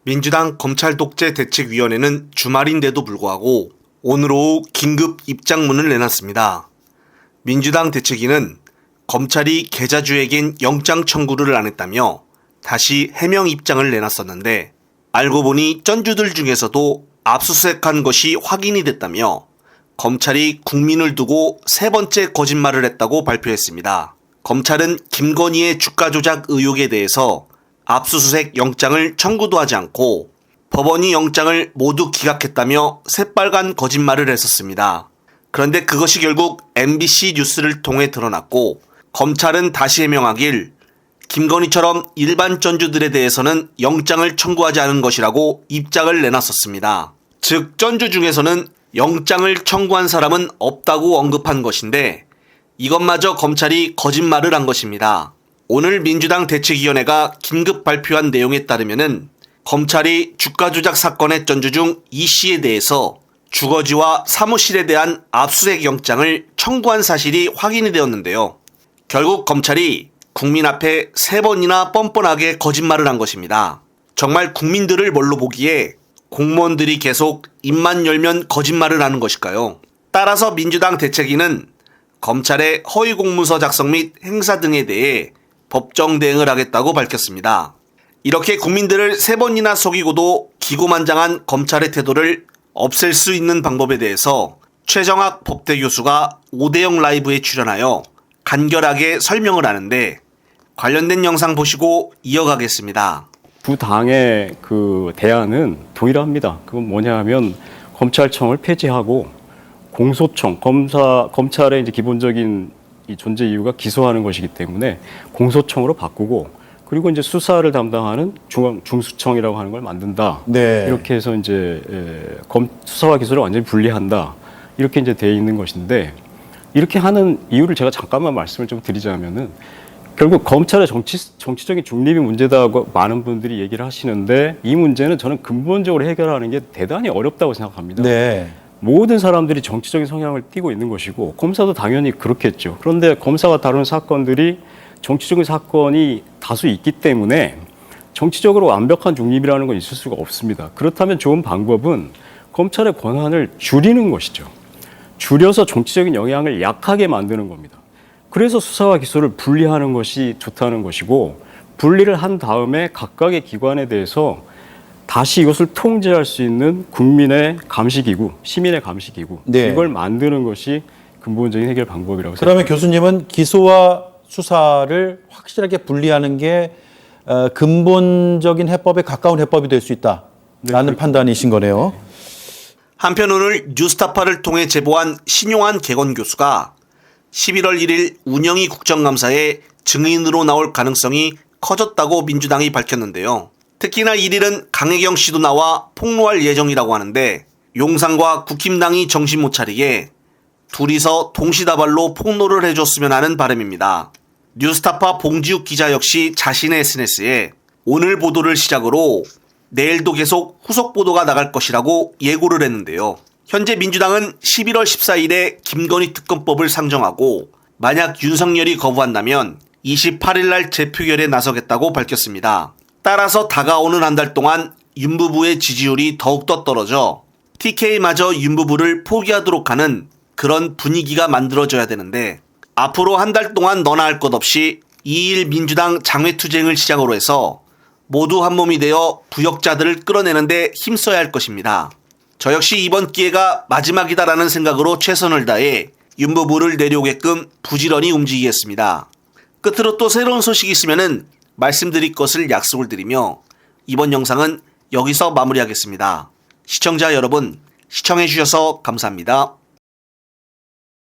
민주당 검찰독재대책위원회는 주말인데도 불구하고 오늘 오후 긴급 입장문을 내놨습니다. 민주당 대책위는 검찰이 계좌주에겐 영장 청구를 안 했다며 다시 해명 입장을 내놨었는데 알고 보니 전주들 중에서도 압수수색한 것이 확인이 됐다며 검찰이 국민을 두고 세 번째 거짓말을 했다고 발표했습니다. 검찰은 김건희의 주가 조작 의혹에 대해서 압수수색 영장을 청구도 하지 않고 법원이 영장을 모두 기각했다며 새빨간 거짓말을 했었습니다. 그런데 그것이 결국 MBC 뉴스를 통해 드러났고 검찰은 다시 해명하길 김건희처럼 일반 전주들에 대해서는 영장을 청구하지 않은 것이라고 입장을 내놨었습니다. 즉 전주 중에서는 영장을 청구한 사람은 없다고 언급한 것인데 이것마저 검찰이 거짓말을 한 것입니다. 오늘 민주당 대책위원회가 긴급 발표한 내용에 따르면은 검찰이 주가 조작 사건의 전주 중 이 씨에 대해서 주거지와 사무실에 대한 압수수색 영장을 청구한 사실이 확인이 되었는데요. 결국 검찰이 국민 앞에 세 번이나 뻔뻔하게 거짓말을 한 것입니다. 정말 국민들을 뭘로 보기에 공무원들이 계속 입만 열면 거짓말을 하는 것일까요? 따라서 민주당 대책위는 검찰의 허위 공문서 작성 및 행사 등에 대해 법정 대응을 하겠다고 밝혔습니다. 이렇게 국민들을 세 번이나 속이고도 기고만장한 검찰의 태도를 없앨 수 있는 방법에 대해서 최정학 법대 교수가 5대0 라이브에 출연하여 간결하게 설명을 하는데 관련된 영상 보시고 이어가겠습니다. 두 당의 그 대안은 동일합니다. 그건 뭐냐 하면 검찰청을 폐지하고 공소청, 검찰의 이제 기본적인 이 존재 이유가 기소하는 것이기 때문에 공소청으로 바꾸고 그리고 이제 수사를 담당하는 중수청이라고 하는 걸 만든다. 네. 이렇게 해서 이제 수사와 기소를 완전히 분리한다. 이렇게 이제 돼 있는 것인데 이렇게 하는 이유를 제가 잠깐만 말씀을 좀 드리자면은 결국 검찰의 정치적인 중립이 문제다고 많은 분들이 얘기를 하시는데 이 문제는 저는 근본적으로 해결하는 게 대단히 어렵다고 생각합니다. 네. 모든 사람들이 정치적인 성향을 띠고 있는 것이고 검사도 당연히 그렇겠죠. 그런데 검사가 다루는 사건들이 정치적인 사건이 다수 있기 때문에 정치적으로 완벽한 중립이라는 건 있을 수가 없습니다. 그렇다면 좋은 방법은 검찰의 권한을 줄이는 것이죠. 줄여서 정치적인 영향을 약하게 만드는 겁니다. 그래서 수사와 기소를 분리하는 것이 좋다는 것이고 분리를 한 다음에 각각의 기관에 대해서 다시 이것을 통제할 수 있는 국민의 감시기구, 시민의 감시기구 네. 이걸 만드는 것이 근본적인 해결 방법이라고 그러면 생각합니다. 교수님은 기소와 수사를 확실하게 분리하는 게 근본적인 해법에 가까운 해법이 될 수 있다라는 판단이신 거네요. 한편 오늘 뉴스타파를 통해 제보한 신용환 개건 교수가 11월 1일 운영위 국정감사에 증인으로 나올 가능성이 커졌다고 민주당이 밝혔는데요. 특히나 1일은 강혜경 씨도 나와 폭로할 예정이라고 하는데 용산과 국힘당이 정신 못 차리게 둘이서 동시다발로 폭로를 해줬으면 하는 바람입니다. 뉴스타파 봉지욱 기자 역시 자신의 SNS에 오늘 보도를 시작으로 내일도 계속 후속 보도가 나갈 것이라고 예고를 했는데요. 현재 민주당은 11월 14일에 김건희 특검법을 상정하고 만약 윤석열이 거부한다면 28일 날 재표결에 나서겠다고 밝혔습니다. 따라서 다가오는 한 달 동안 윤 부부의 지지율이 더욱더 떨어져 TK마저 윤 부부를 포기하도록 하는 그런 분위기가 만들어져야 되는데 앞으로 한 달 동안 너나 할 것 없이 2일 민주당 장외투쟁을 시작으로 해서 모두 한 몸이 되어 부역자들을 끌어내는데 힘써야 할 것입니다. 저 역시 이번 기회가 마지막이다라는 생각으로 최선을 다해 윤 부부를 내려오게끔 부지런히 움직이겠습니다. 끝으로 또 새로운 소식이 있으면은 말씀드릴 것을 약속을 드리며 이번 영상은 여기서 마무리하겠습니다. 시청자 여러분, 시청해주셔서 감사합니다.